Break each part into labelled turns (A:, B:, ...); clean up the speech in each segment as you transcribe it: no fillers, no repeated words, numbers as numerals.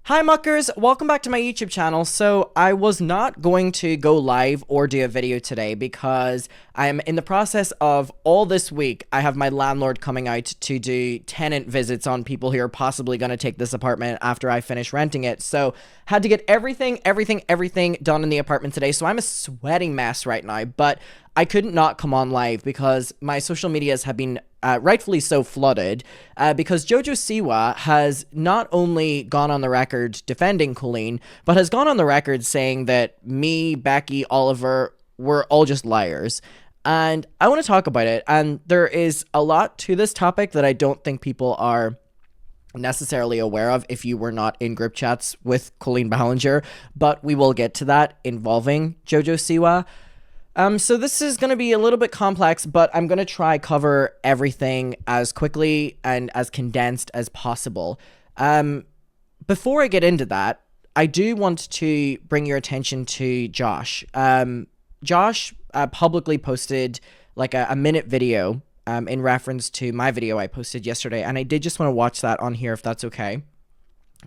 A: Hi muckers, welcome back to my YouTube channel. So I was not going to go live or do a video today because I'm in the process of all this week. I have my landlord coming out to do tenant visits on people who are possibly going to take this apartment after I finish renting it. So had to get everything done in the apartment today. So I'm a sweating mess right now, but I couldn't not come on live because my social medias have been rightfully so flooded because Jojo Siwa has not only gone on the record defending Colleen, but has gone on the record saying that me, Becky, Oliver, were all just liars. And I want to talk about it. And there is a lot to this topic that I don't think people are necessarily aware of if you were not in group chats with Colleen Ballinger, but we will get to that involving Jojo Siwa. So this is going to be a little bit complex, but I'm going to try cover everything as quickly and as condensed as possible. Before I get into that, I do want to bring your attention to Josh. Josh publicly posted like a minute video in reference to my video I posted yesterday, and I did just want to watch that on here if that's okay.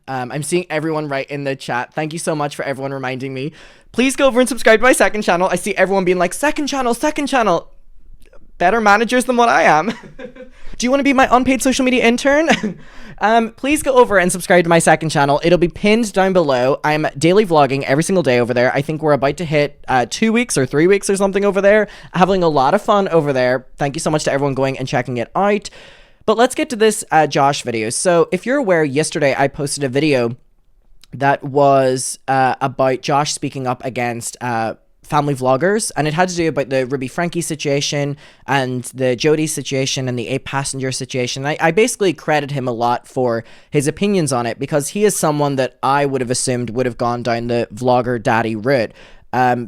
A: I'm seeing everyone right in the chat. Thank you so much for everyone reminding me. Please go over and subscribe to my second channel. I see everyone being like, second channel. Better managers than what I am. Do you want to be my unpaid social media intern? Please go over and subscribe to my second channel. It'll be pinned down below. I'm daily vlogging every single day over there. I think we're about to hit 2 weeks or 3 weeks or something over there. Having a lot of fun over there. Thank you so much to everyone going and checking it out. But let's get to this Josh video. So if you're aware, yesterday I posted a video that was about Josh speaking up against family vloggers, and it had to do about the Ruby Frankie situation and the Jody situation and the 8-passenger situation. I basically credit him a lot for his opinions on it because he is someone that I would have assumed would have gone down the vlogger daddy route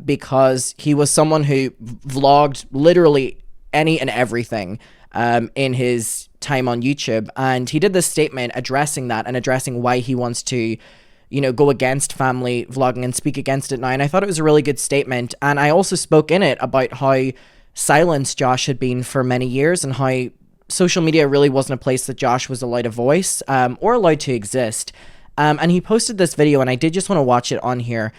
A: because he was someone who vlogged literally any and everything in his time on YouTube, and he did this statement addressing that and addressing why he wants to, you know, go against family vlogging and speak against it now. And I thought it was a really good statement. And I also spoke in it about how silenced Josh had been for many years and how social media really wasn't a place that Josh was allowed a voice or allowed to exist. And he posted this video, and I did just want to watch it on here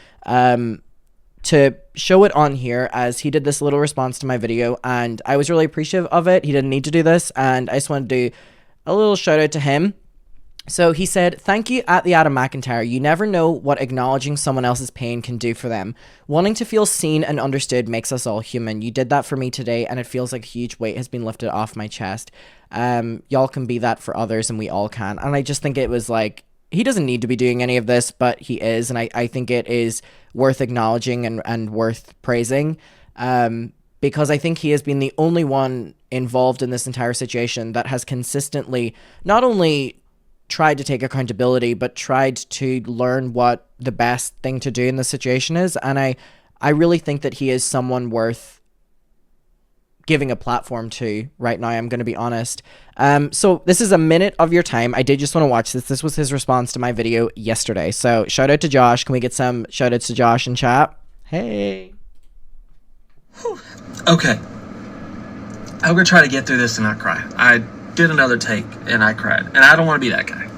A: to show it on here as he did this little response to my video, and I was really appreciative of it. He didn't need to do this, and I just wanted to do a little shout out to him. So he said, "Thank you at the Adam McIntyre. You never know what acknowledging someone else's pain can do for them. Wanting to feel seen and understood makes us all human. You did that for me today, and it feels like a huge weight has been lifted off my chest. Y'all can be that for others, and we all can." And I just think it was like, he doesn't need to be doing any of this, but he is, and I think it is worth acknowledging and worth praising, because I think he has been the only one involved in this entire situation that has consistently not only tried to take accountability, but tried to learn what the best thing to do in the situation is, and I really think that he is someone worth giving a platform to right now. I'm going to be honest. So this is a minute of your time. I did just want to watch this. This was his response to my video yesterday. So shout out to Josh. Can we get some shout outs to Josh in chat? Hey.
B: Okay. I'm going to try to get through this and not cry. I did another take and I cried, and I don't want to be that guy.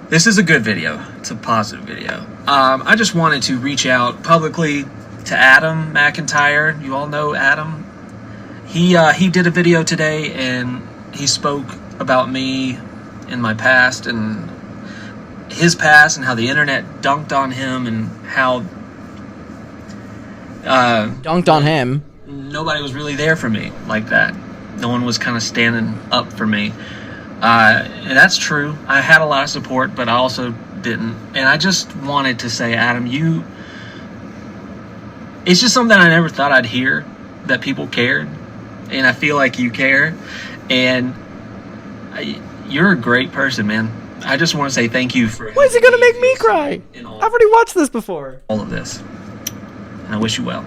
B: This is a good video. It's a positive video. I just wanted to reach out publicly to Adam McIntyre. You all know Adam. He did a video today, and he spoke about me in my past and his past and how the internet dunked on him and how
A: dunked on him.
B: Nobody was really there for me like that. No one was kind of standing up for me. And that's true. I had a lot of support, but I also didn't. And I just wanted to say, Adam, it's just something I never thought I'd hear, that people cared. And I feel like you care, and you're a great person, man. I just want to say thank you for...
A: Why is it going to make me cry? I've already watched this before.
B: All of this. And I wish you well.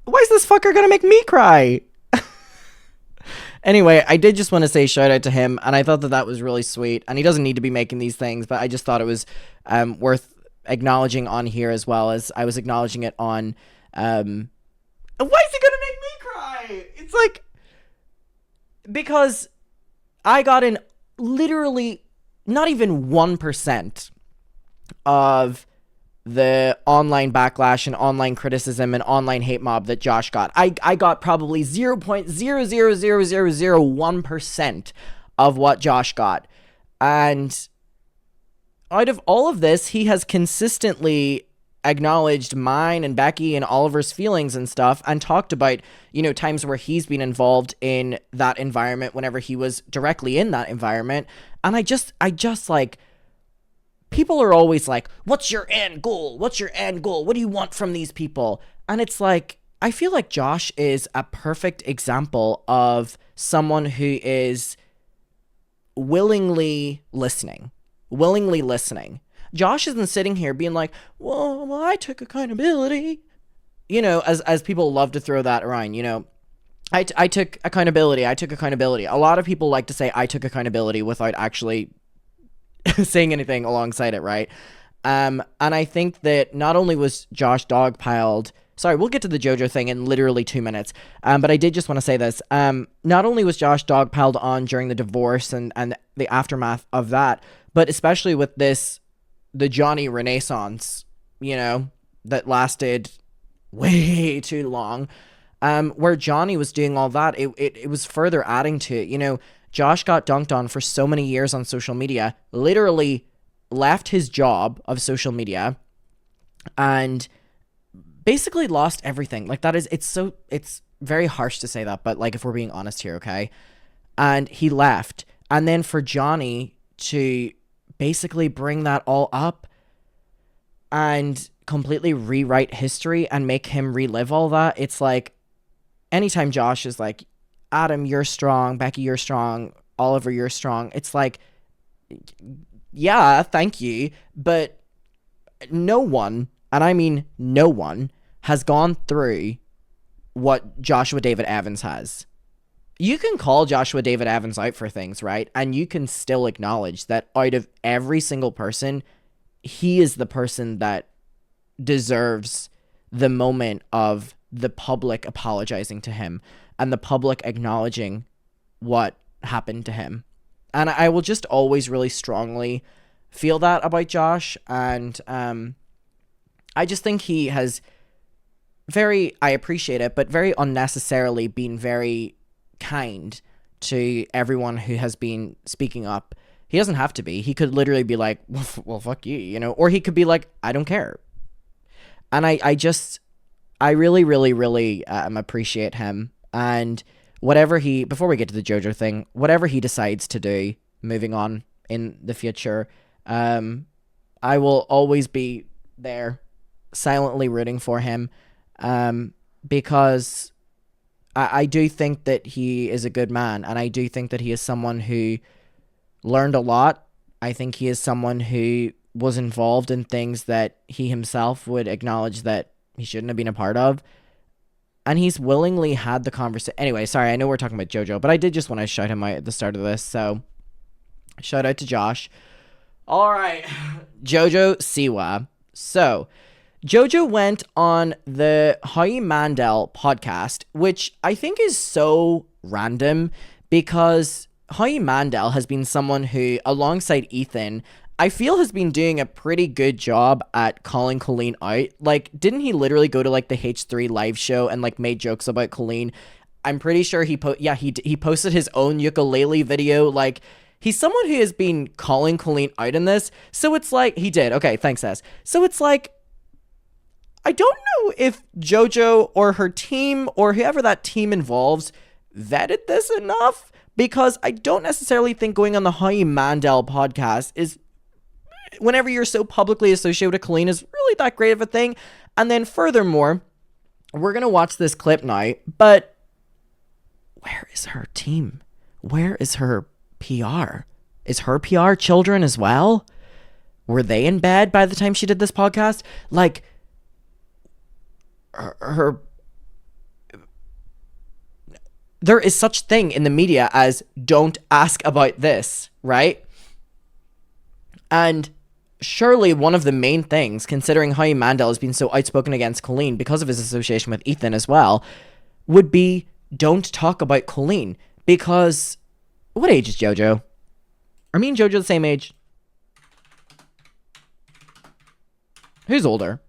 A: Why is this fucker going to make me cry? Anyway, I did just want to say shout out to him, and I thought that that was really sweet. And he doesn't need to be making these things, but I just thought it was worth acknowledging on here as well as I was acknowledging it on... Why is it going to make me cry? It's like... Because I got in literally not even 1% of the online backlash and online criticism and online hate mob that Josh got. I got probably 0.00001% of what Josh got. And out of all of this, he has consistently acknowledged mine and Becky and Oliver's feelings and stuff, and talked about, you know, times where he's been involved in that environment whenever he was directly in that environment. And I just like, people are always like, what's your end goal? What's your end goal? What do you want from these people? And it's like, I feel like Josh is a perfect example of someone who is willingly listening. Josh isn't sitting here being like, well, I took accountability. You know, as people love to throw that around, you know, I took accountability. A lot of people like to say I took accountability without actually saying anything alongside it, right? And I think that not only was Josh dogpiled, sorry, we'll get to the Jojo thing in literally 2 minutes, but I did just want to say this. Not only was Josh dogpiled on during the divorce and the aftermath of that, but especially with the Johnny Renaissance, you know, that lasted way too long, where Johnny was doing all that, it was further adding to it. You know, Josh got dunked on for so many years on social media, literally left his job of social media, and basically lost everything. Like, that is, it's very harsh to say that, but like, if we're being honest here, okay? And he left. And then for Johnny to basically bring that all up and completely rewrite history and make him relive all that, it's like, anytime Josh is like, Adam, you're strong, Becky, you're strong, Oliver, you're strong, it's like, yeah, thank you, but no one, and I mean no one, has gone through what Joshua David Evans has. You can call Joshua David Evans out for things, right? And you can still acknowledge that out of every single person, he is the person that deserves the moment of the public apologizing to him and the public acknowledging what happened to him. And I will just always really strongly feel that about Josh. And I just think he has I appreciate it, but very unnecessarily been very kind to everyone who has been speaking up. He doesn't have to be. He could literally be like, well, fuck you, you know, or he could be like, I don't care. And I really, really, really appreciate him. And whatever before we get to the Jojo thing, whatever he decides to do moving on in the future, I will always be there silently rooting for him, because I do think that he is a good man, and I do think that he is someone who learned a lot. I think he is someone who was involved in things that he himself would acknowledge that he shouldn't have been a part of, and he's willingly had the conversation. Anyway, sorry, I know we're talking about Jojo, but I did just want to shout him out at the start of this, so shout out to Josh. All right, Jojo Siwa. So Jojo went on the Howie Mandel podcast, which I think is so random because Howie Mandel has been someone who, alongside Ethan, I feel has been doing a pretty good job at calling Colleen out. Like, didn't he literally go to like the H3 live show and like made jokes about Colleen? I'm pretty sure he posted his own ukulele video. Like, he's someone who has been calling Colleen out in this. So it's like, he did. Okay, thanks, S. So it's like, I don't know if Jojo or her team or whoever that team involves vetted this enough, because I don't necessarily think going on the Howie Mandel podcast is, whenever you're so publicly associated with Colleen, is really that great of a thing. And then furthermore, we're going to watch this clip now, but where is her team? Where is her PR? Is her PR children as well? Were they in bed by the time she did this podcast? Like, there is such thing in the media as don't ask about this, right? And surely one of the main things, considering Howie Mandel has been so outspoken against Colleen because of his association with Ethan as well, would be don't talk about Colleen. Because what age is Jojo? Are me and Jojo the same age? Who's older?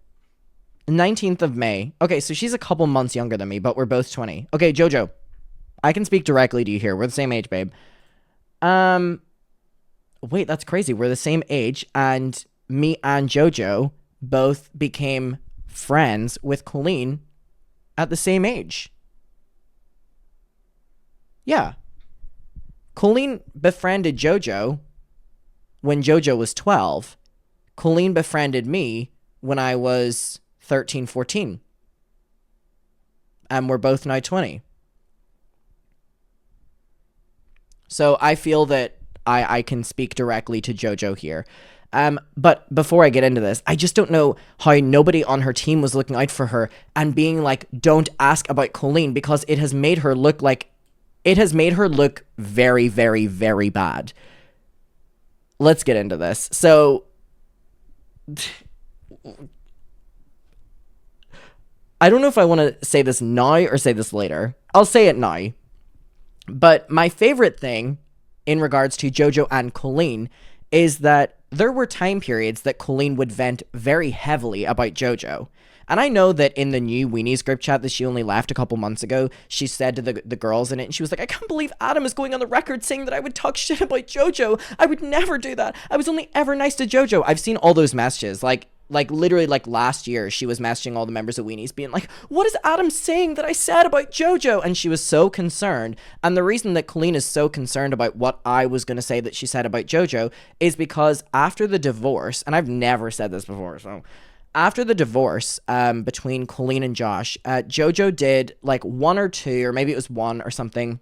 A: 19th of May. Okay, so she's a couple months younger than me, but we're both 20. Okay, Jojo. I can speak directly to you here. We're the same age, babe. Wait, that's crazy. We're the same age, and me and Jojo both became friends with Colleen at the same age. Yeah. Colleen befriended Jojo when Jojo was 12. Colleen befriended me when I was 13, 14. And we're both now 20. So I feel that I can speak directly to Jojo here. But before I get into this, I just don't know how nobody on her team was looking out for her and being like, don't ask about Colleen, because it has made her look very, very, very bad. Let's get into this. So I don't know if I want to say this now or say this later. I'll say it now. But my favorite thing in regards to Jojo and Colleen is that there were time periods that Colleen would vent very heavily about Jojo. And I know that in the new Weenies group chat that she only left a couple months ago, she said to the girls in it, and she was like, I can't believe Adam is going on the record saying that I would talk shit about Jojo. I would never do that. I was only ever nice to Jojo. I've seen all those messages. Like literally last year, she was messaging all the members of Weenies being like, what is Adam saying that I said about Jojo? And she was so concerned. And the reason that Colleen is so concerned about what I was going to say that she said about Jojo is because after the divorce, and I've never said this before, so after the divorce between Colleen and Josh, Jojo did like one or two, or maybe it was one or something,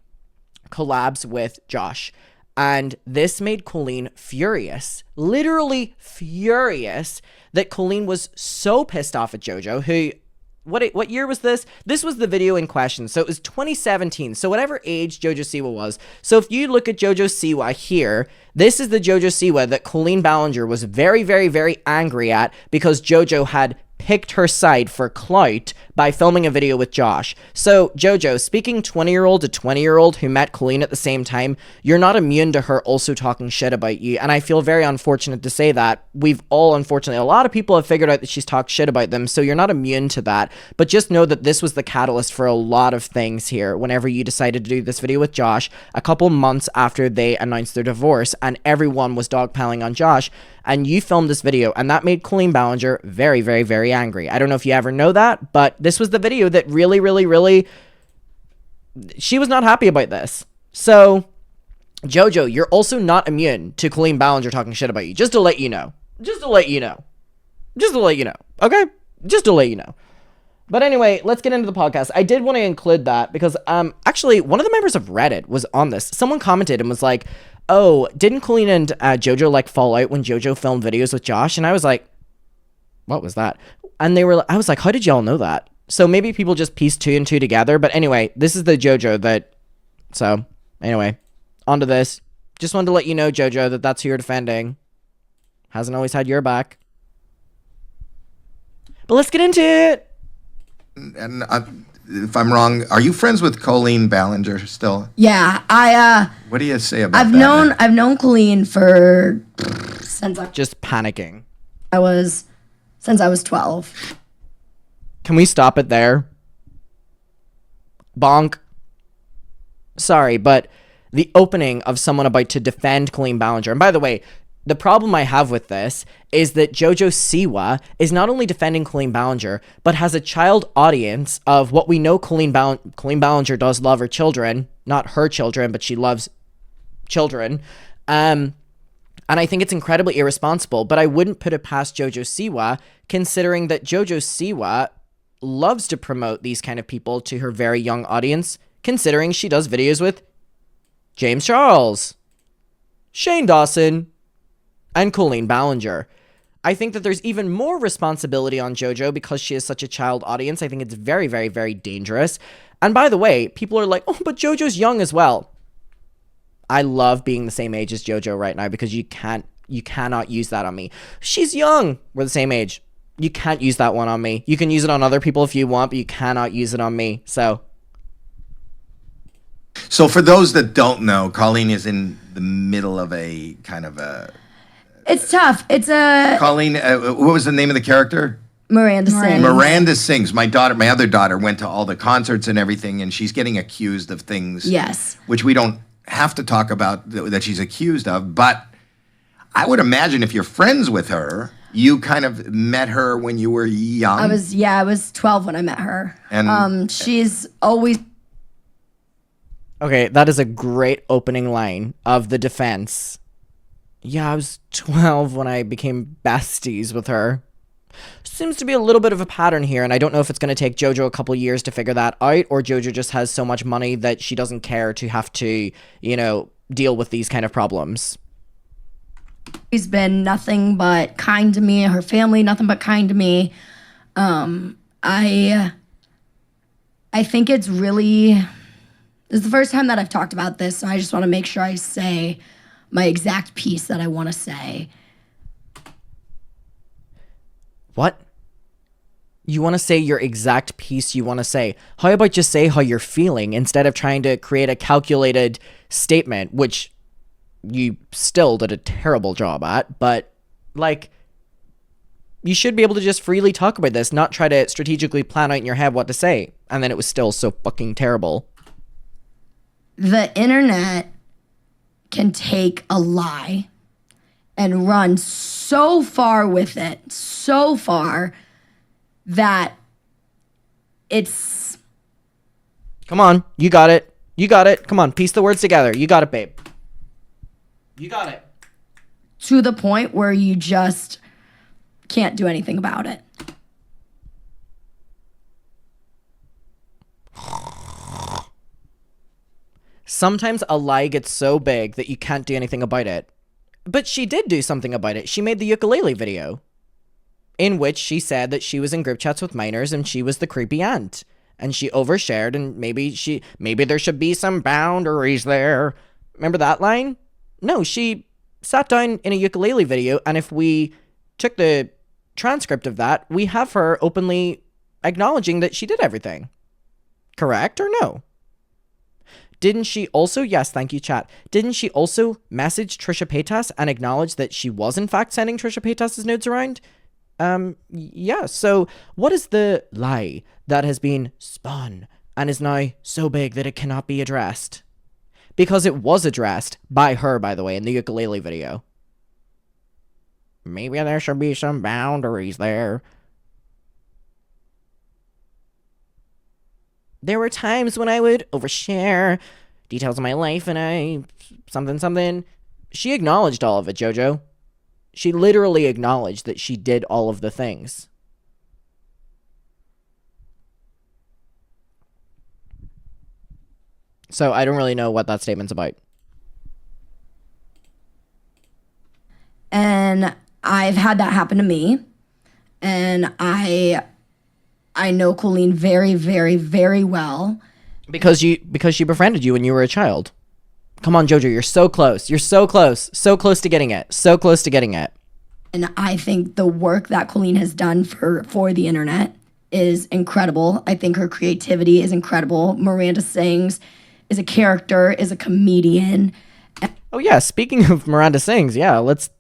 A: collabs with Josh. And this made Colleen furious, literally furious, that Colleen was so pissed off at Jojo, who, what year was this? This was the video in question. So it was 2017. So whatever age Jojo Siwa was. So if you look at Jojo Siwa here, this is the Jojo Siwa that Colleen Ballinger was very, very, very angry at because Jojo had picked her side for clout by filming a video with Josh. So, Jojo, speaking 20-year-old to 20-year-old who met Colleen at the same time, you're not immune to her also talking shit about you, and I feel very unfortunate to say that. We've all, unfortunately, a lot of people have figured out that she's talked shit about them, so you're not immune to that, but just know that this was the catalyst for a lot of things here whenever you decided to do this video with Josh a couple months after they announced their divorce, and everyone was dogpiling on Josh, and you filmed this video, and that made Colleen Ballinger very, very, very angry. I don't know if you ever know that, but this was the video that really, really, really, she was not happy about this. So, Jojo, you're also not immune to Colleen Ballinger talking shit about you. Just to let you know. Just to let you know. Just to let you know. Okay? Just to let you know. But anyway, let's get into the podcast. I did want to include that because, actually, one of the members of Reddit was on this. Someone commented and was like, oh, didn't Colleen and Jojo like fall out when Jojo filmed videos with Josh? And I was like, what was that? And I was like, how did y'all know that? So maybe people just pieced two and two together. But anyway, this is the Jojo that, so anyway, on to this. Just wanted to let you know, Jojo, that that's who you're defending. Hasn't always had your back. But let's get into it.
C: And if I'm wrong, are you friends with Colleen Ballinger still?
D: Yeah,
C: What do you say about that?
D: I've known Colleen for
A: Just panicking.
D: since I was 12.
A: Can we stop it there? Bonk. Sorry, but the opening of someone about to defend Colleen Ballinger, and by the way, the problem I have with this is that Jojo Siwa is not only defending Colleen Ballinger, but has a child audience of what we know Colleen Ballinger does love her children. Not her children, but she loves children. And I think it's incredibly irresponsible, but I wouldn't put it past Jojo Siwa, considering that Jojo Siwa loves to promote these kind of people to her very young audience, considering she does videos with James Charles, Shane Dawson, and Colleen Ballinger. I think that there's even more responsibility on Jojo because she has such a child audience. I think it's very, very, very dangerous. And by the way, people are like, oh, but Jojo's young as well. I love being the same age as Jojo right now because you cannot use that on me. She's young. We're the same age. You can't use that one on me. You can use it on other people if you want, but you cannot use it on me. So
C: for those that don't know, Colleen is in the middle of a kind of a
D: It's tough. It's a
C: Colleen, what was the name of the character?
D: Miranda Sings.
C: Miranda Sings. My other daughter, went to all the concerts and everything, and she's getting accused of things.
D: Yes.
C: Which we don't have to talk about that she's accused of, but I would imagine if you're friends with her, you kind of met her when you were young.
D: I was 12 when I met her.
C: And
D: she's always.
A: Okay, that is a great opening line of the defense. Yeah, I was 12 when I became besties with her. Seems to be a little bit of a pattern here, and I don't know if it's going to take Jojo a couple years to figure that out, or Jojo just has so much money that she doesn't care to have to, deal with these kind of problems.
D: She's been nothing but kind to me. Her family, nothing but kind to me. I think it's really. This is the first time that I've talked about this, so I just want to make sure I say my exact piece that I want to say.
A: What? You want to say your exact piece you want to say. How about just say how you're feeling instead of trying to create a calculated statement, which you still did a terrible job at, but, you should be able to just freely talk about this, not try to strategically plan out in your head what to say, and then it was still so fucking terrible.
D: The internet can take a lie and run so far with it, so far that it's.
A: Come on, you got it. You got it. Come on, piece the words together. You got it, babe. You got it.
D: To the point where you just can't do anything about it.
A: Sometimes a lie gets so big that you can't do anything about it. But she did do something about it. She made the ukulele video, in which she said that she was in group chats with minors and she was the creepy aunt. And she overshared, and maybe there should be some boundaries there. Remember that line? No, she sat down in a ukulele video, and if we took the transcript of that, we have her openly acknowledging that she did everything. Correct or no? Didn't she also, yes, thank you, chat. Didn't she also message Trisha Paytas and acknowledge that she was in fact sending Trisha Paytas' notes around? Yeah, so what is the lie that has been spun and is now so big that it cannot be addressed? Because it was addressed by her, by the way, in the ukulele video. Maybe there should be some boundaries there. There were times when I would overshare details of my life and something. She acknowledged all of it, Jojo. She literally acknowledged that she did all of the things. So I don't really know what that statement's about.
D: And I've had that happen to me. And I know Colleen very, very, very well.
A: Because she befriended you when you were a child. Come on, Jojo, you're so close. You're so close. So close to getting it. So close to getting it.
D: And I think the work that Colleen has done for the internet is incredible. I think her creativity is incredible. Miranda Sings is a character, is a comedian.
A: Oh yeah, speaking of Miranda Sings, yeah, let's.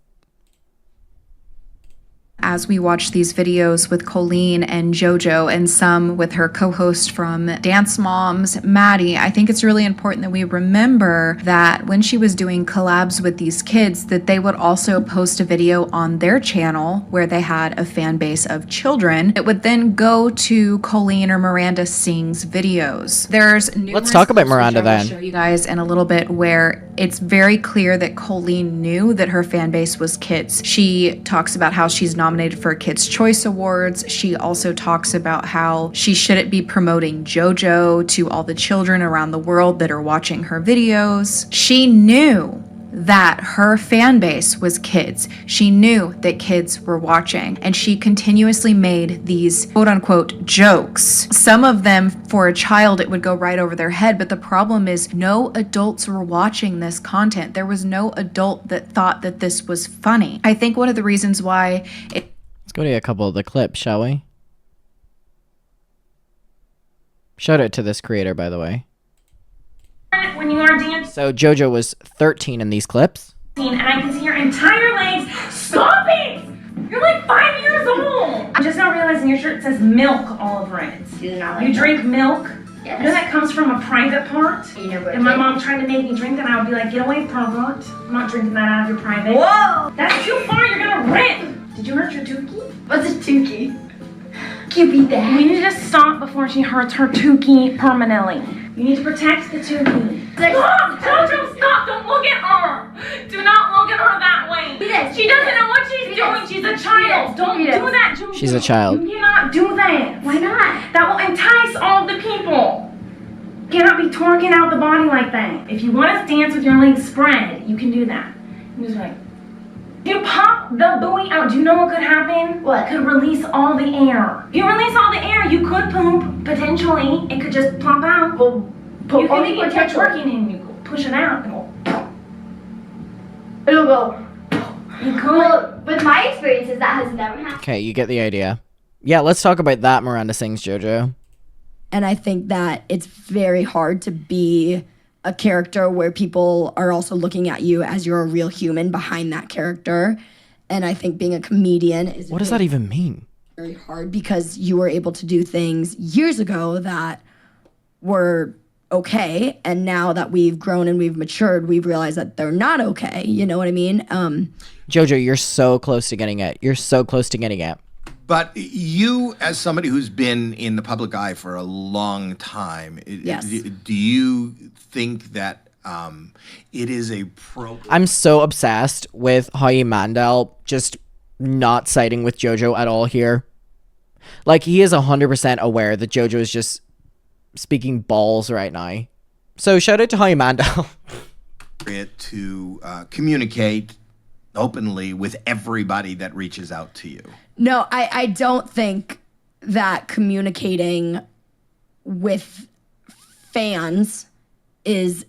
E: As we watch these videos with Colleen and Jojo and some with her co-host from Dance Moms, Maddie, I think it's really important that we remember that when she was doing collabs with these kids, that they would also post a video on their channel where they had a fan base of children. It would then go to Colleen or Miranda Sings videos. There's
A: Let's talk about Miranda then.
E: I'll show you guys in a little bit where it's very clear that Colleen knew that her fan base was kids. She talks about how she's nominated for Kids' Choice Awards. She also talks about how she shouldn't be promoting JoJo to all the children around the world that are watching her videos. She knew that her fan base was kids. She knew that kids were watching, and she continuously made these quote-unquote jokes. Some of them, for a child, it would go right over their head, but the problem is no adults were watching this content. There was no adult that thought that this was funny. I think one of the reasons why
A: Let's go to a couple of the clips, shall we? Shout out to this creator, by the way.
F: When you are dancing,
A: So Jojo was 13 in these clips.
F: and I can see your entire legs notice in your shirt it says milk all over it.
G: You do not like
F: You
G: that.
F: drink milk?
G: Yes.
F: You know that comes from a private part?
G: Inappropriate.
F: And my mom tried to make me drink that, I would be like, get away, pervert. I'm not drinking that out of your private.
G: Whoa!
F: That's too far, you're gonna rip! Did you hurt your dookie?
G: What's a tukey? Can't beat that.
F: We need to stop before she hurts her dookie permanently. You need to protect the dookie. Stop! Jojo, stop! Don't look at her! Do not look at her that way!
G: Yes,
F: She doesn't know what she's doing! She's a child! Don't do that, Jojo!
A: She's a child.
F: You cannot do that!
G: Why not?
F: That will entice all the people! You cannot be twerking out the body like that. If you want to dance with your legs spread, you can do that. You just like, you pop the buoy out. Do you know what could happen?
G: What?
F: Could release all the air. If you release all the air, you could poop, potentially. It could just plop out.
G: Well,
F: You can
G: only
F: be if you're
G: potential.
F: twerking and you go push it out and go.
G: It'll go.
F: You could.
G: Well, with my experiences, that has never happened.
A: Okay, you get the idea. Yeah, let's talk about that Miranda sings, Jojo.
D: And I think that it's very hard to be a character where people are also looking at you as you're a real human behind that character. And I think being a comedian is
A: What does that even mean?
D: very hard because you were able to do things years ago that were okay. And now that we've grown and we've matured, we've realized that they're not okay. You know what I mean?
A: Jojo, you're so close to getting it. You're so close to getting it.
C: But you, as somebody who's been in the public eye for a long time,
D: Yes.
C: do you think that it is a
A: I'm so obsessed with Howie Mandel just not siding with Jojo at all here. Like, he is 100% aware that Jojo is just speaking balls right now. So shout out to Howie Mandel.
C: to communicate openly with everybody that reaches out to you?
D: No, I don't think that communicating with fans is,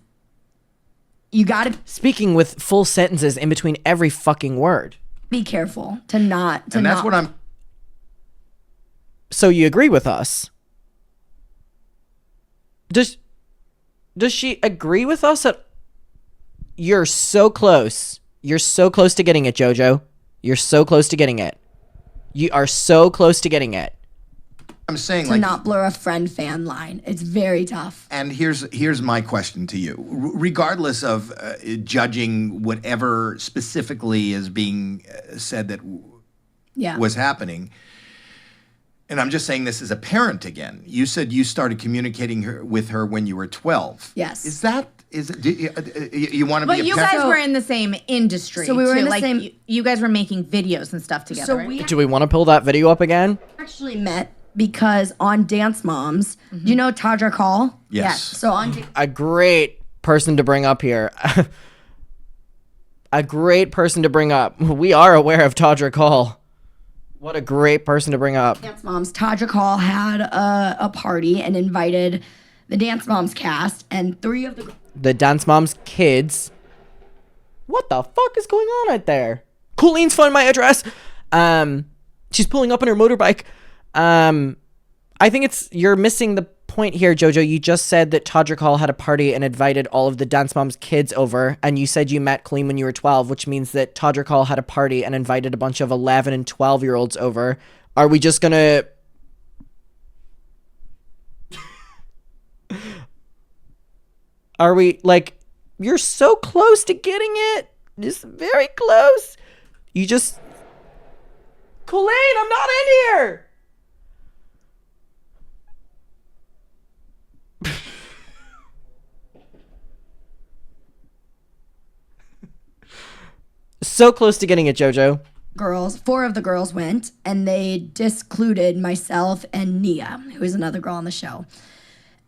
D: you gotta
A: Speaking with full sentences in between every fucking word.
D: be careful to not.
C: And that's what I'm.
A: So you agree with us? Does she agree with us that you're so close? You're so close to getting it, Jojo. You're so close to getting it. You are so close to getting it.
C: I'm saying
D: to
C: like.
D: not blur a friend-fan line. It's very tough.
C: And here's my question to you. Regardless of judging whatever specifically is being said that
D: Yeah.
C: was happening, and I'm just saying this as a parent again. You said you started communicating with her when you were 12.
D: Yes.
C: Is it? Do you want to
H: But
C: be a
H: you
C: parent?
H: guys were in the same industry.
D: So we were
H: too.
D: in the
H: like,
D: same-
H: You guys were making videos and stuff together.
D: So
H: right?
D: we
A: Do we want to pull that video up again?
D: actually met because on Dance Moms, do you know Tadra Call?
C: Yes.
D: So on
A: A great person to bring up here. A great person to bring up. We are aware of Tadra Call. What a great person to bring up.
D: Dance Moms, Tadra Call had a party and invited the Dance Moms cast and 3 of
A: The Dance Moms kids. What the fuck is going on out there? Colleen's found my address. She's pulling up on her motorbike. I think you're missing the point here, Jojo. You just said that Tadra Call had a party and invited all of the Dance Moms kids over, and you said you met Colleen when you were 12, which means that Tadra Call had a party and invited a bunch of 11 and 12-year-olds over. Are we just gonna... Are we, like, you're so close to getting it. Just very close. You just... Colleen, I'm not in here! So close to getting it, Jojo.
D: girls, 4 of the girls went, and they discluded myself and Nia, who is another girl on the show.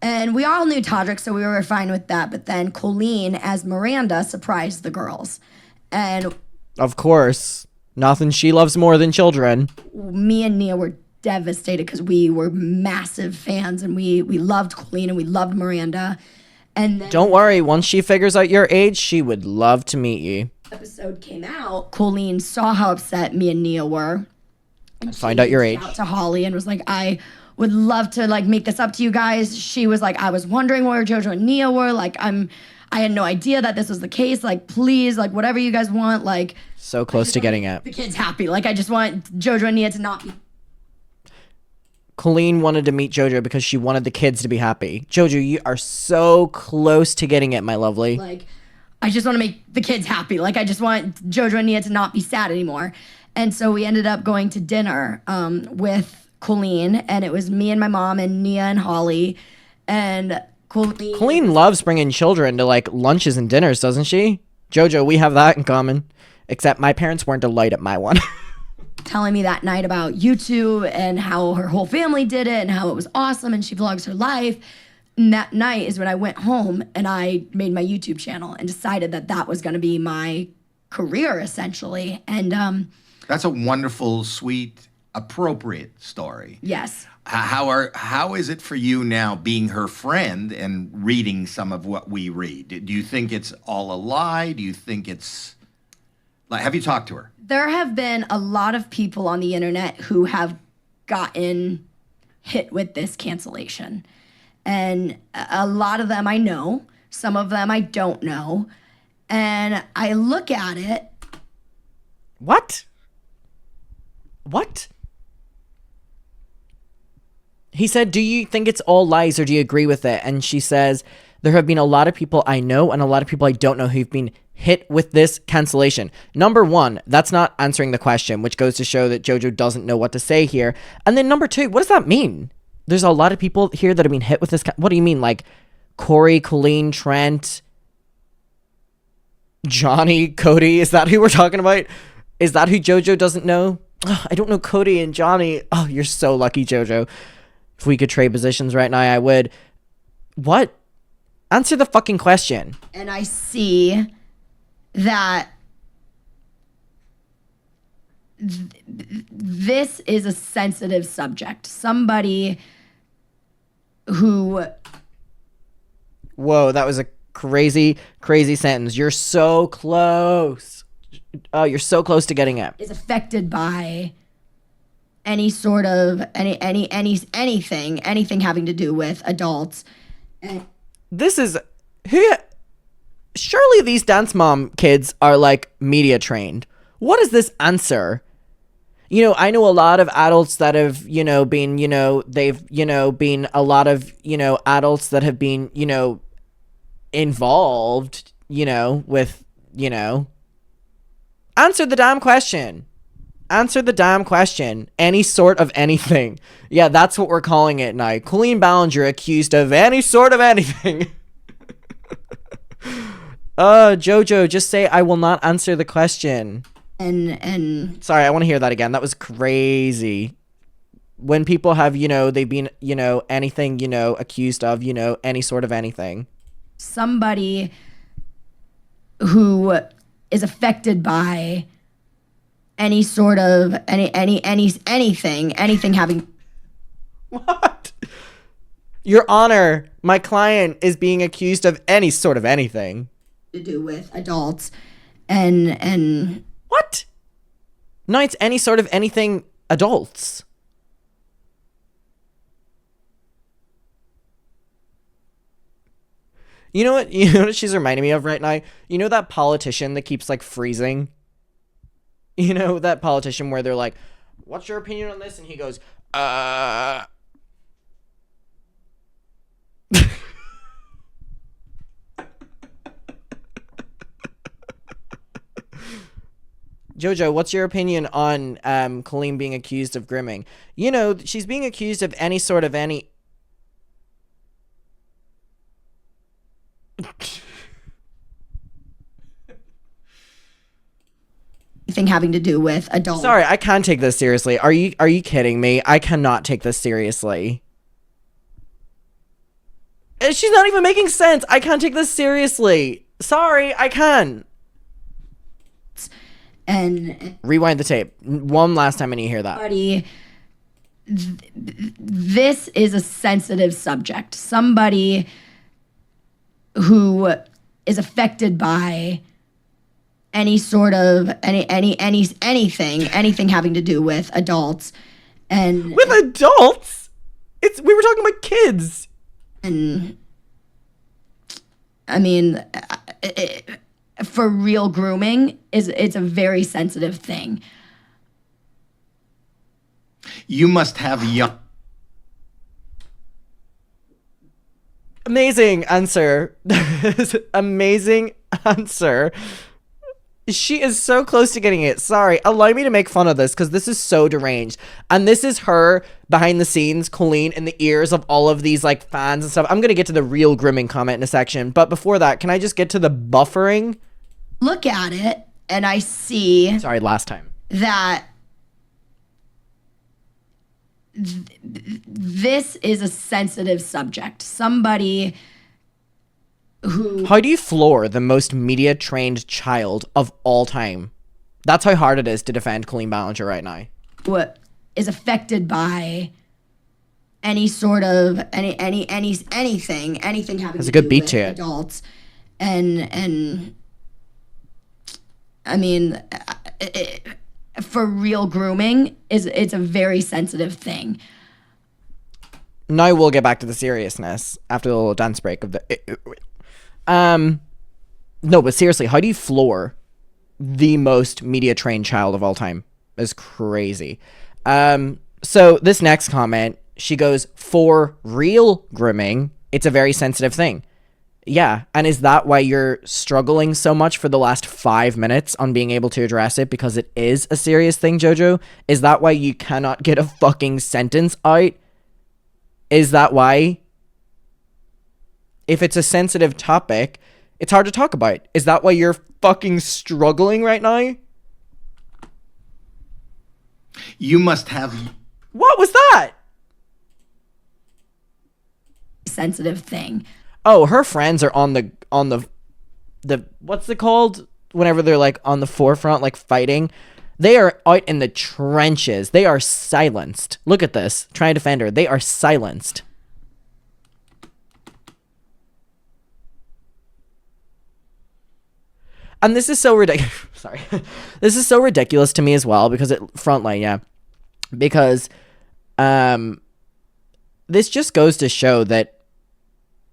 D: And we all knew Todrick, so we were fine with that. But then Colleen, as Miranda, surprised the girls. And
A: Of course. Nothing she loves more than children.
D: me and Nia were devastated because we were massive fans, and we loved Colleen and we loved Miranda. And then
A: Don't worry, once she figures out your age, she would love to meet you.
D: the episode came out, Colleen saw how upset me and Nia were. And
A: Find out your age.
D: Out to Holly and was like, I would love to like make this up to you guys. She was like, I was wondering where Jojo and Nia were. Like, I had no idea that this was the case. Like, please, like whatever you guys want. Like,
A: So close to getting it.
D: the kid's happy. Like, I just want Jojo and Nia to not be.
A: Colleen wanted to meet Jojo because she wanted the kids to be happy. Jojo, you are so close to getting it, my lovely.
D: Like, I just want to make the kids happy. Like, I just want Jojo and Nia to not be sad anymore. And so we ended up going to dinner with Colleen, and it was me and my mom and Nia and Holly. And
A: Colleen loves bringing children to, like, lunches and dinners, doesn't she? Jojo, we have that in common. Except my parents weren't delighted at my one.
D: telling me that night about YouTube and how her whole family did it and how it was awesome and she vlogs her life. And that night is when I went home and I made my YouTube channel and decided that that was going to be my career, essentially. And
C: that's a wonderful, sweet, appropriate story.
D: yes.
C: How is it for you now being her friend and reading some of what we read? Do you think it's all a lie? Do you think it's like, have you talked to her?
D: There have been a lot of people on the internet who have gotten hit with this cancellation. And a lot of them I know, some of them I don't know. And I look at it.
A: What? He said, do you think it's all lies or do you agree with it? And she says, there have been a lot of people I know and a lot of people I don't know who've been hit with this cancellation. Number one, that's not answering the question, which goes to show that Jojo doesn't know what to say here. And then number two, what does that mean? There's a lot of people here that have been hit with this. What do you mean? Like Corey, Colleen, Trent, Johnny, Cody? Is that who we're talking about? Is that who Jojo doesn't know? Oh, I don't know Cody and Johnny. Oh, you're so lucky, Jojo. If we could trade positions right now, I would. What? Answer the fucking question.
D: And I see that this is a sensitive subject. Somebody who...
A: Whoa, that was a crazy, crazy sentence. You're so close. Oh, you're so close to getting it.
D: Is affected by any sort of anything having to do with adults.
A: This is surely these dance mom kids are like media trained. What is this answer? You know, I know a lot of adults that have, been, they've, been a lot of, adults that have been, involved, with, answer the damn question. Answer the damn question. Any sort of anything. Yeah, that's what we're calling it now. Colleen Ballinger accused of any sort of anything. Jojo, just say I will not answer the question.
D: And
A: sorry, I want to hear that again. That was crazy. When people have, they've been, anything, accused of, any sort of anything.
D: Somebody who is affected by any sort of anything having...
A: What? Your Honor, my client is being accused of any sort of anything
D: to do with adults and
A: what? No, it's any sort of anything adults. You know what she's reminding me of right now? You know that politician that keeps like freezing? You know that politician where they're like, what's your opinion on this? And he goes, Jojo, what's your opinion on Colleen being accused of grooming? She's being accused of any sort of any...
D: anything having to do with adults.
A: Sorry, I can't take this seriously. Are you kidding me? I cannot take this seriously. She's not even making sense. I can't take this seriously. Sorry, I can't.
D: And
A: rewind the tape one last time. I need to hear that.
D: This is a sensitive subject. Somebody who is affected by any sort of anything having to do with adults and
A: with adults. We were talking about kids.
D: And I mean, for real, grooming it's a very sensitive thing.
C: You must have young...
A: Amazing answer. Amazing answer. She is so close to getting it. Sorry, allow me to make fun of this because this is so deranged. And this is her behind the scenes, Colleen, in the ears of all of these like fans and stuff. I'm going to get to the real grooming comment in a section. But before that, can I just get to the buffering?
D: Look at it and I see
A: Sorry, last time.
D: that this is a sensitive subject. Somebody who
A: How do you floor the most media trained child of all time? That's how hard it is to defend Colleen Ballinger right now.
D: is affected by any sort of anything having
A: Has
D: to
A: a good
D: do
A: beat
D: with
A: to it.
D: adults, and I mean, for real grooming it's a very sensitive thing.
A: Now we'll get back to the seriousness after the little dance break of the. No, but seriously, how do you floor the most media trained child of all time? Is crazy. So this next comment, she goes, for real grooming, it's a very sensitive thing. Yeah, and is that why you're struggling so much for the last 5 minutes on being able to address it because it is a serious thing, Jojo? Is that why you cannot get a fucking sentence out? Is that why? If it's a sensitive topic, it's hard to talk about. Is that why you're fucking struggling right now?
C: You must have.
A: What was that?
D: Sensitive thing.
A: Oh, her friends are on the what's it called? Whenever they're like on the forefront, like fighting. They are out in the trenches. They are silenced. Look at this. Trying to defend her. They are silenced. And this is so ridiculous. Sorry. This is so ridiculous to me as well because frontline, yeah. Because this just goes to show that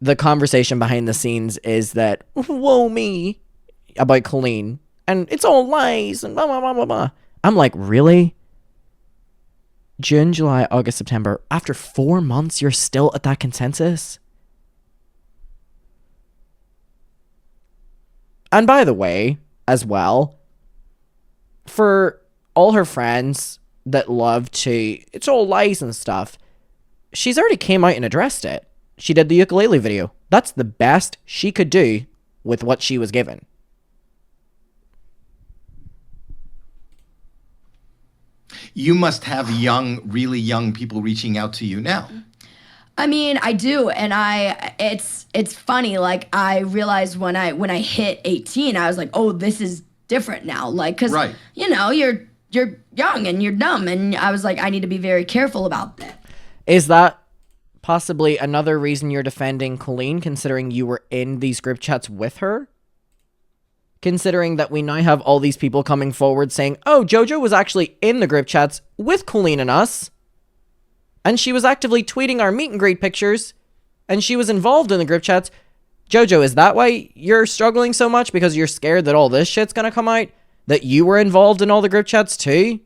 A: the conversation behind the scenes is that, whoa me, about Colleen. And it's all lies and blah, blah, blah, blah, blah. I'm like, really? June, July, August, September. After 4 months, you're still at that consensus? And by the way, as well, for all her friends that love to, it's all lies and stuff, she's already came out and addressed it. She did the ukulele video. That's the best she could do with what she was given.
C: You must have really young people reaching out to you now.
D: I mean, I do, and it's funny. Like I realized when I hit 18, I was like, oh, this is different now. Like, cause
C: Right.
D: you know you're young and you're dumb, and I was like, I need to be very careful about that.
A: Is that possibly another reason you're defending Colleen, considering you were in these group chats with her? Considering that we now have all these people coming forward saying, oh, Jojo was actually in the group chats with Colleen and us. And she was actively tweeting our meet and greet pictures. And she was involved in the group chats. Jojo, is that why you're struggling so much? Because you're scared that all this shit's gonna come out? That you were involved in all the group chats too?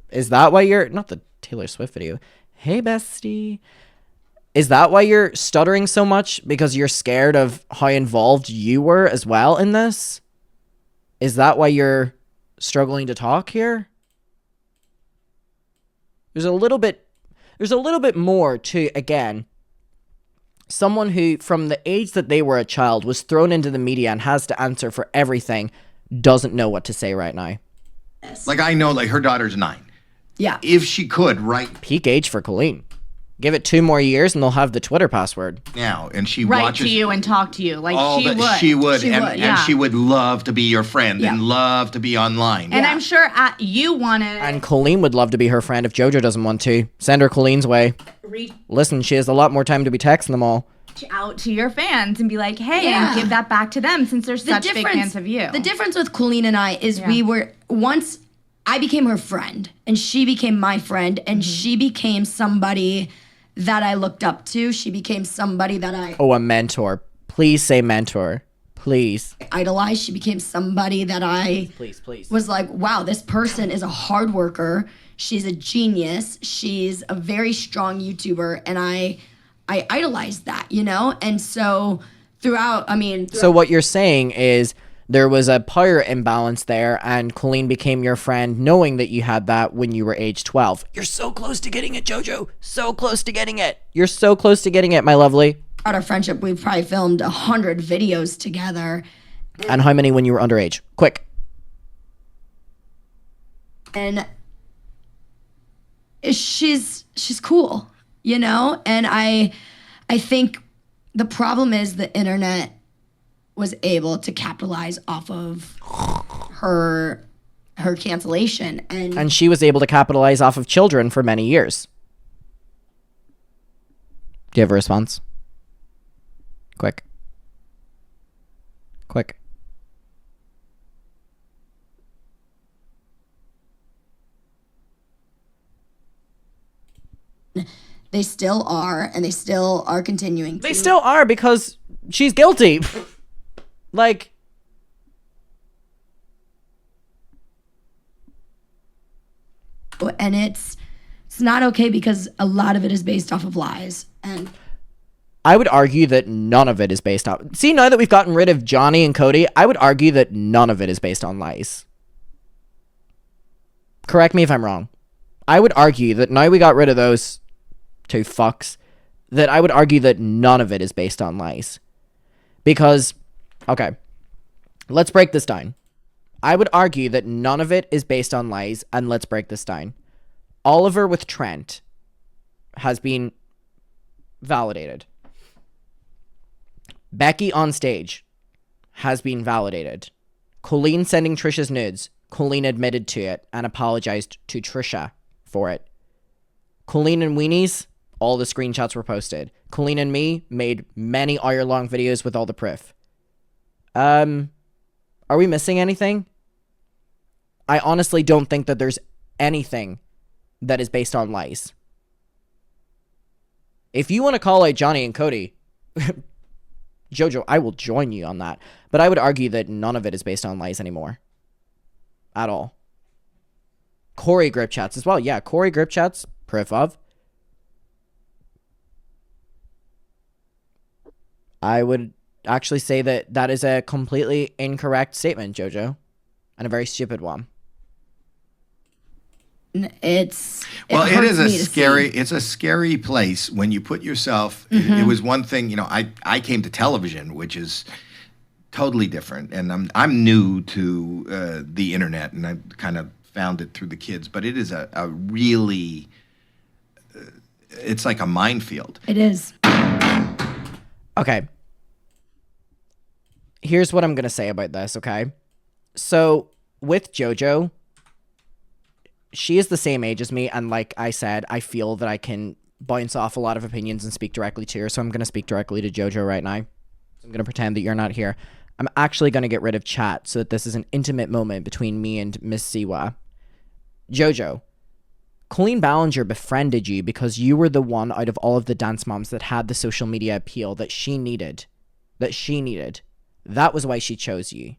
A: Is that why you're... Not the Taylor Swift video. Hey, bestie. Is that why you're stuttering so much? Because you're scared of how involved you were as well in this? Is that why you're struggling to talk here? There's a little bit more to, again, someone who, from the age that they were a child, was thrown into the media and has to answer for everything, doesn't know what to say right now.
C: Like I know, like her daughter's 9.
D: Yeah.
C: If she could right
A: Peak age for Colleen. Give it 2 more years and they'll have the Twitter password.
C: now, and she
H: Write
C: watches
H: to you and talk to you. Like
C: all
H: she
C: that
H: would.
C: she would,
D: She
C: and,
D: would,
C: and
H: yeah.
C: she would love to be your friend
D: Yeah.
C: and love to be online.
H: And I'm sure you want to
A: And Colleen would love to be her friend if Jojo doesn't want to. Send her Colleen's way.
H: reach
A: Listen, she has a lot more time to be texting them all.
H: out to your fans and be like, hey,
D: Yeah.
H: and give that back to them since they're such big fans of you.
D: The difference with Colleen and I is we were, once I became her friend and she became my friend and she became somebody that I looked up to. She became somebody that I
A: Oh, a mentor. Please say mentor. Please.
D: idolized. She became somebody that I
A: Please, please.
D: was like, wow, this person is a hard worker. She's a genius. She's a very strong YouTuber. And I I idolized that, you know? And so
A: So what you're saying is there was a power imbalance there, and Colleen became your friend knowing that you had that when you were age 12. You're so close to getting it, Jojo. So close to getting it. You're so close to getting it, my lovely.
D: Throughout our friendship, we've probably filmed 100 videos together.
A: And how many when you were underage? Quick.
D: And she's cool, you know? And I think the problem is the internet was able to capitalize off of her cancellation.
A: And she was able to capitalize off of children for many years. Do you have a response? Quick.
D: They still are, and they still are continuing to.
A: They still are, because she's guilty. Like,
D: and it's not okay because a lot of it is based off of lies. And
A: I would argue that none of it is based on... See, now that we've gotten rid of Johnny and Cody, I would argue that none of it is based on lies. Correct me if I'm wrong. I would argue that now we got rid of those two fucks, that I would argue that none of it is based on lies. Because, okay, let's break this down. I would argue that none of it is based on lies, and let's break this down. Oliver with Trent has been validated. Becky on stage has been validated. Colleen sending Trisha's nudes. Colleen admitted to it and apologized to Trisha for it. Colleen and Weenies, all the screenshots were posted. Colleen and me made many hour-long videos with all the proof. Are we missing anything? I honestly don't think that there's anything that is based on lies. If you want to call out Johnny and Cody, Jojo, I will join you on that. But I would argue that none of it is based on lies anymore. At all. Corey grip chats as well. Yeah, Corey grip chats, proof of. I would actually say that that is a completely incorrect statement, Jojo. And a very stupid one.
C: It is a scary place when you put yourself. It was one thing, you know, I came to television, which is totally different, and I'm new to the internet, and I kind of found it through the kids, but it is a really it's like a minefield.
D: It is.
A: Okay. Here's what I'm going to say about this, okay? So, with Jojo, she is the same age as me, and like I said, I feel that I can bounce off a lot of opinions and speak directly to her, so I'm going to speak directly to Jojo right now. I'm going to pretend that you're not here. I'm actually going to get rid of chat so that this is an intimate moment between me and Miss Siwa. Jojo, Colleen Ballinger befriended you because you were the one out of all of the dance moms that had the social media appeal that she needed. That was why she chose you.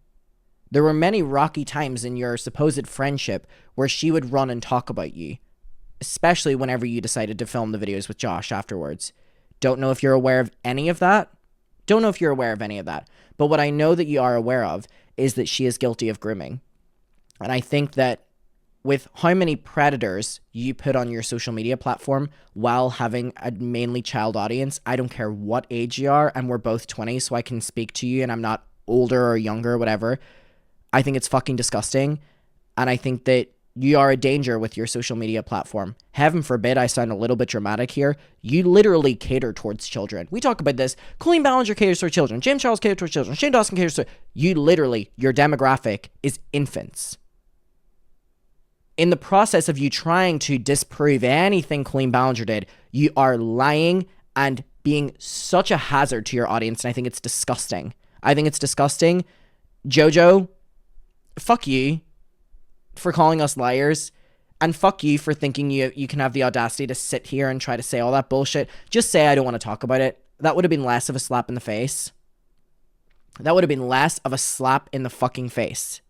A: There were many rocky times in your supposed friendship where she would run and talk about you, especially whenever you decided to film the videos with Josh afterwards. Don't know if you're aware of any of that. But what I know that you are aware of is that she is guilty of grooming. And I think that with how many predators you put on your social media platform while having a mainly child audience, I don't care what age you are, and we're both 20, so I can speak to you and I'm not older or younger or whatever. I think it's fucking disgusting, and I think that you are a danger with your social media platform. Heaven forbid I sound a little bit dramatic here. You literally cater towards children. We talk about this. Colleen Ballinger caters towards children. James Charles caters towards children. Shane Dawson caters towards... You literally, your demographic is infants. In the process of you trying to disprove anything Colleen Ballinger did, you are lying and being such a hazard to your audience, and I think it's disgusting. Jojo, fuck you for calling us liars, and fuck you for thinking you can have the audacity to sit here and try to say all that bullshit. Just say I don't want to talk about it. That would have been less of a slap in the face. That would have been less of a slap in the fucking face.